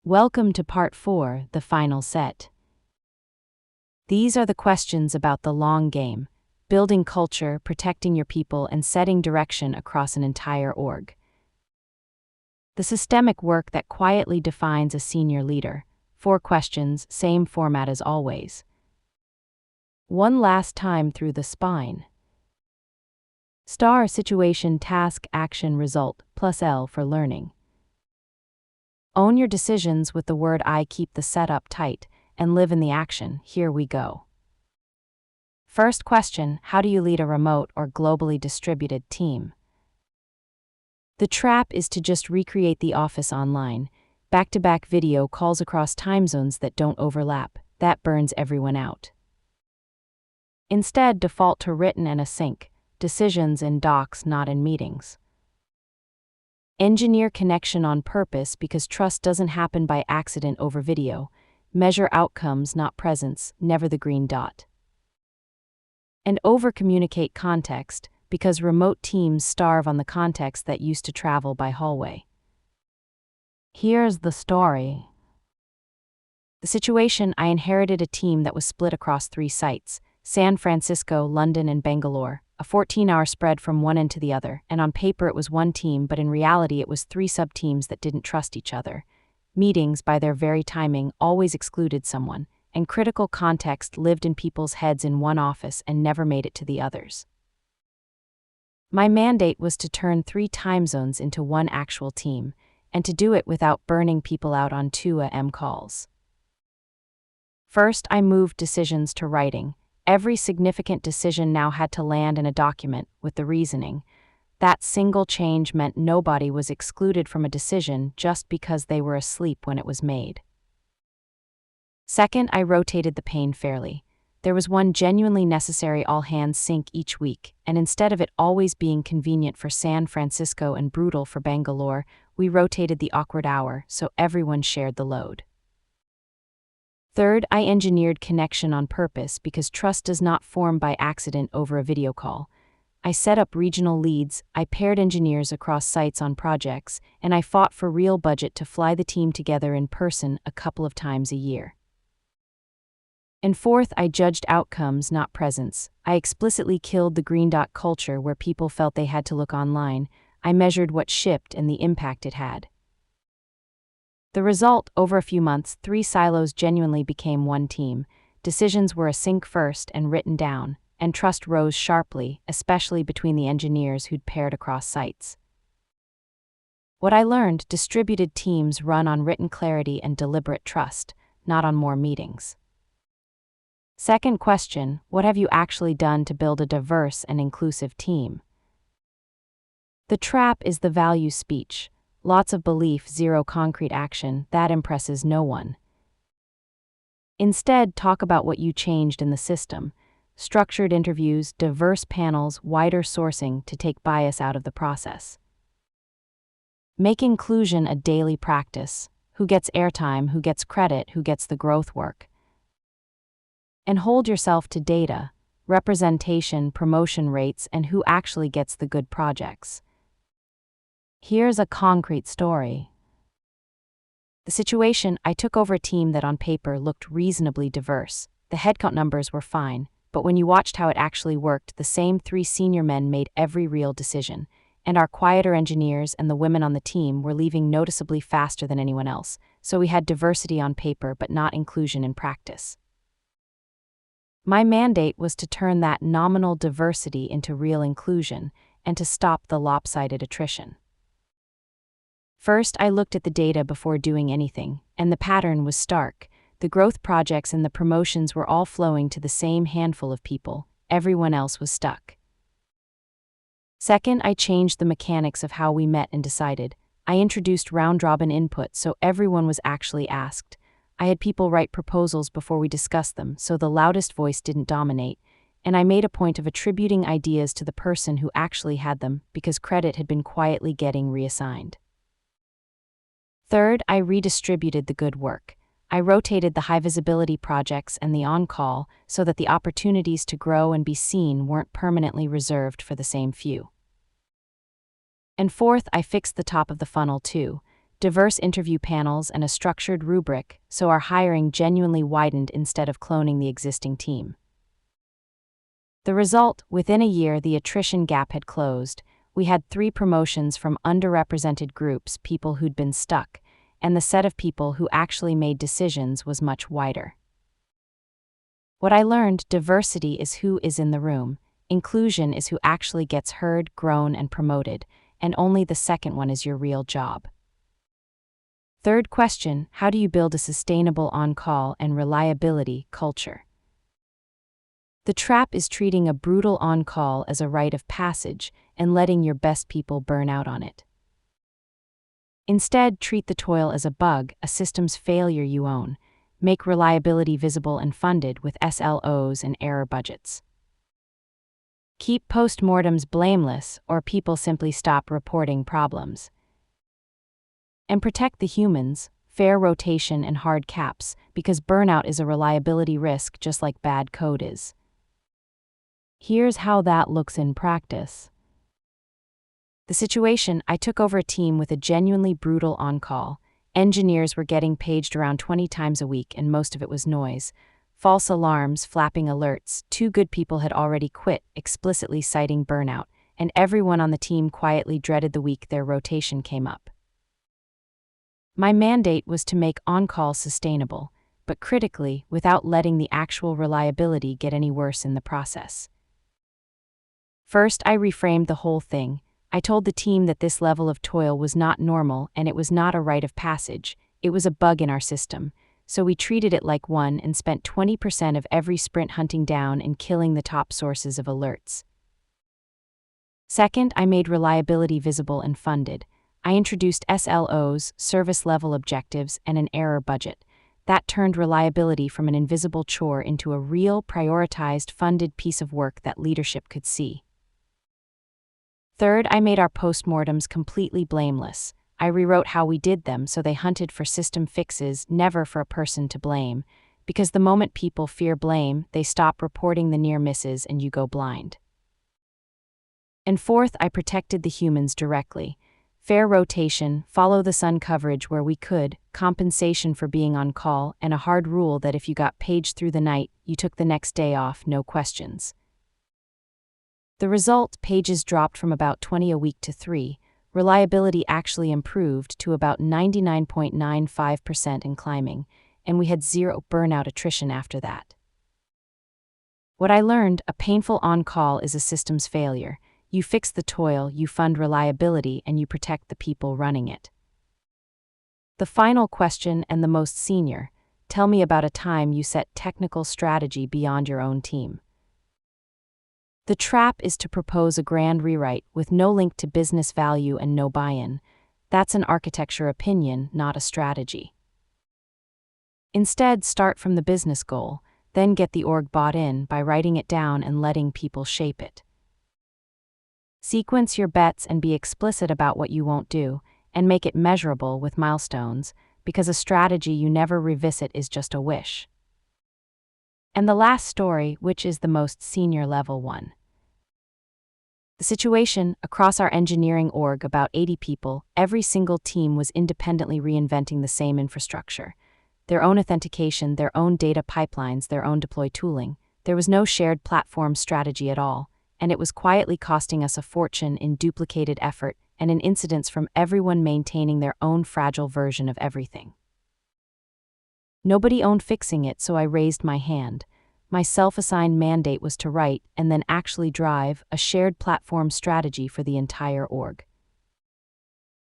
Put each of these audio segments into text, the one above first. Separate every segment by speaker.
Speaker 1: Welcome to Part 4, the final set. These are the questions about the long game, building culture, protecting your people, and setting direction across an entire org. The systemic work that quietly defines a senior leader. 4 questions, same format as always. One last time through the spine. Star situation task action result plus L for learning. Own your decisions with the word I. Keep the setup tight and live in the action. Here we go. First question, how do you lead a remote or globally distributed team? The trap is to just recreate the office online. Back-to-back video calls across time zones that don't overlap. That burns everyone out. Instead, default to written and async, decisions in docs, not in meetings. Engineer connection on purpose because trust doesn't happen by accident over video. Measure outcomes, not presence, never the green dot. And over-communicate context because remote teams starve on the context that used to travel by hallway. Here's the story. The situation: I inherited a team that was split across 3 sites, San Francisco, London, and Bangalore, a 14-hour spread from one end to the other, and on paper it was one team, but in reality it was 3 sub-teams that didn't trust each other. Meetings, by their very timing, always excluded someone, and critical context lived in people's heads in one office and never made it to the others. My mandate was to turn 3 time zones into one actual team, and to do it without burning people out on 2 a.m. calls. First, I moved decisions to writing. Every significant decision now had to land in a document, with the reasoning. That single change meant nobody was excluded from a decision just because they were asleep when it was made. Second, I rotated the pain fairly. There was one genuinely necessary all-hands sync each week, and instead of it always being convenient for San Francisco and brutal for Bangalore, we rotated the awkward hour so everyone shared the load. Third, I engineered connection on purpose because trust does not form by accident over a video call. I set up regional leads, I paired engineers across sites on projects, and I fought for real budget to fly the team together in person a couple of times a year. And fourth, I judged outcomes, not presence. I explicitly killed the green dot culture where people felt they had to look online. I measured what shipped and the impact it had. The result, over a few months, 3 silos genuinely became one team. Decisions were async first and written down, and trust rose sharply, especially between the engineers who'd paired across sites. What I learned: distributed teams run on written clarity and deliberate trust, not on more meetings. Second question, what have you actually done to build a diverse and inclusive team? The trap is the value speech. Lots of belief, zero concrete action. That impresses no one. Instead, talk about what you changed in the system. Structured interviews, diverse panels, wider sourcing to take bias out of the process. Make inclusion a daily practice. Who gets airtime, who gets credit, who gets the growth work. And hold yourself to data, representation, promotion rates, and who actually gets the good projects. Here's a concrete story. The situation: I took over a team that on paper looked reasonably diverse. The headcount numbers were fine, but when you watched how it actually worked, the same 3 senior men made every real decision, and our quieter engineers and the women on the team were leaving noticeably faster than anyone else, so we had diversity on paper but not inclusion in practice. My mandate was to turn that nominal diversity into real inclusion and to stop the lopsided attrition. First, I looked at the data before doing anything, and the pattern was stark. The growth projects and the promotions were all flowing to the same handful of people. Everyone else was stuck. Second, I changed the mechanics of how we met and decided. I introduced round-robin input so everyone was actually asked. I had people write proposals before we discussed them, so the loudest voice didn't dominate, and I made a point of attributing ideas to the person who actually had them because credit had been quietly getting reassigned. Third, I redistributed the good work. I rotated the high-visibility projects and the on-call so that the opportunities to grow and be seen weren't permanently reserved for the same few. And fourth, I fixed the top of the funnel too. diverse interview panels, and a structured rubric, so our hiring genuinely widened instead of cloning the existing team. The result, within a year, the attrition gap had closed. We had 3 promotions from underrepresented groups, people who'd been stuck, and the set of people who actually made decisions was much wider. What I learned: diversity is who is in the room, inclusion is who actually gets heard, grown, and promoted, and only the second one is your real job. Third question: how do you build a sustainable on-call and reliability culture? The trap is treating a brutal on-call as a rite of passage and letting your best people burn out on it. Instead, treat the toil as a bug, a systems failure you own. Make reliability visible and funded with SLOs and error budgets. Keep postmortems blameless, or people simply stop reporting problems. And protect the humans, fair rotation and hard caps, because burnout is a reliability risk just like bad code is. Here's how that looks in practice. The situation: I took over a team with a genuinely brutal on-call. Engineers were getting paged around 20 times a week, and most of it was noise. False alarms, flapping alerts. 2 good people had already quit, explicitly citing burnout, and everyone on the team quietly dreaded the week their rotation came up. My mandate was to make on-call sustainable, but critically, without letting the actual reliability get any worse in the process. First, I reframed the whole thing. I told the team that this level of toil was not normal and it was not a rite of passage, it was a bug in our system, so we treated it like one and spent 20% of every sprint hunting down and killing the top sources of alerts. Second, I made reliability visible and funded. I introduced SLOs, service level objectives, and an error budget. That turned reliability from an invisible chore into a real, prioritized, funded piece of work that leadership could see. Third, I made our postmortems completely blameless. I rewrote how we did them so they hunted for system fixes, never for a person to blame, because the moment people fear blame, they stop reporting the near misses and you go blind. And fourth, I protected the humans directly. Fair rotation, follow the sun coverage where we could, compensation for being on call, and a hard rule that if you got paged through the night, you took the next day off, no questions. The result: pages dropped from about 20 a week to 3. Reliability actually improved to about 99.95% and climbing, and we had 0 burnout attrition after that. What I learned: a painful on-call is a systems failure. You fix the toil, you fund reliability, and you protect the people running it. The final question, and the most senior: tell me about a time you set technical strategy beyond your own team. The trap is to propose a grand rewrite with no link to business value and no buy-in. That's an architecture opinion, not a strategy. Instead, start from the business goal, then get the org bought in by writing it down and letting people shape it. Sequence your bets and be explicit about what you won't do, and make it measurable with milestones, because a strategy you never revisit is just a wish. And the last story, which is the most senior level one. The situation: across our engineering org, about 80 people, every single team was independently reinventing the same infrastructure. Their own authentication, their own data pipelines, their own deploy tooling. There was no shared platform strategy at all, and it was quietly costing us a fortune in duplicated effort and in incidents from everyone maintaining their own fragile version of everything. Nobody owned fixing it, so I raised my hand. My self-assigned mandate was to write, and then actually drive, a shared platform strategy for the entire org.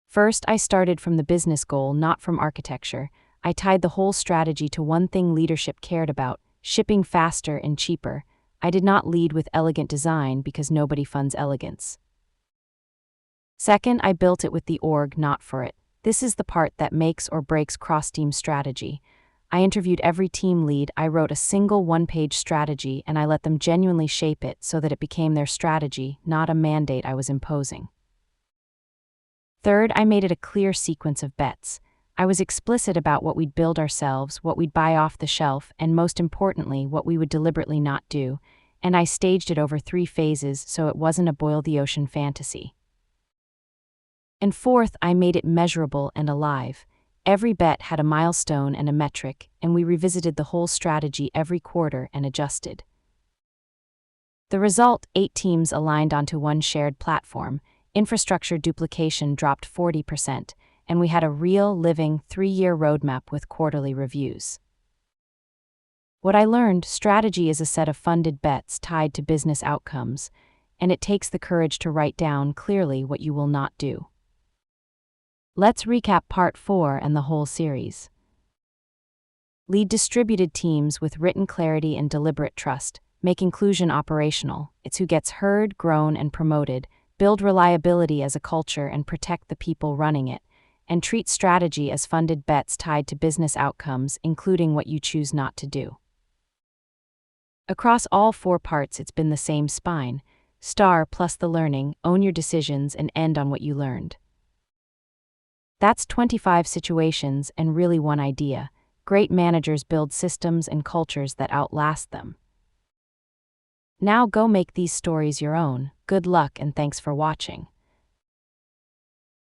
Speaker 1: First, I started from the business goal, not from architecture. I tied the whole strategy to one thing leadership cared about: shipping faster and cheaper. I did not lead with elegant design because nobody funds elegance. Second, I built it with the org, not for it. This is the part that makes or breaks cross-team strategy. I interviewed every team lead, I wrote a single one-page strategy, and I let them genuinely shape it so that it became their strategy, not a mandate I was imposing. Third, I made it a clear sequence of bets. I was explicit about what we'd build ourselves, what we'd buy off the shelf, and most importantly, what we would deliberately not do, and I staged it over 3 phases so it wasn't a boil-the-ocean fantasy. And fourth, I made it measurable and alive. Every bet had a milestone and a metric, and we revisited the whole strategy every quarter and adjusted. The result, 8 teams aligned onto one shared platform, infrastructure duplication dropped 40%, and we had a real, living, 3-year roadmap with quarterly reviews. What I learned, strategy is a set of funded bets tied to business outcomes, and it takes the courage to write down clearly what you will not do. Let's recap Part 4 and the whole series. Lead distributed teams with written clarity and deliberate trust. Make inclusion operational. It's who gets heard, grown, and promoted. Build reliability as a culture and protect the people running it. And treat strategy as funded bets tied to business outcomes, including what you choose not to do. Across all 4 parts, it's been the same spine. Star plus the learning, own your decisions, and end on what you learned. That's 25 situations and really one idea. Great managers build systems and cultures that outlast them. Now go make these stories your own. Good luck and thanks for watching.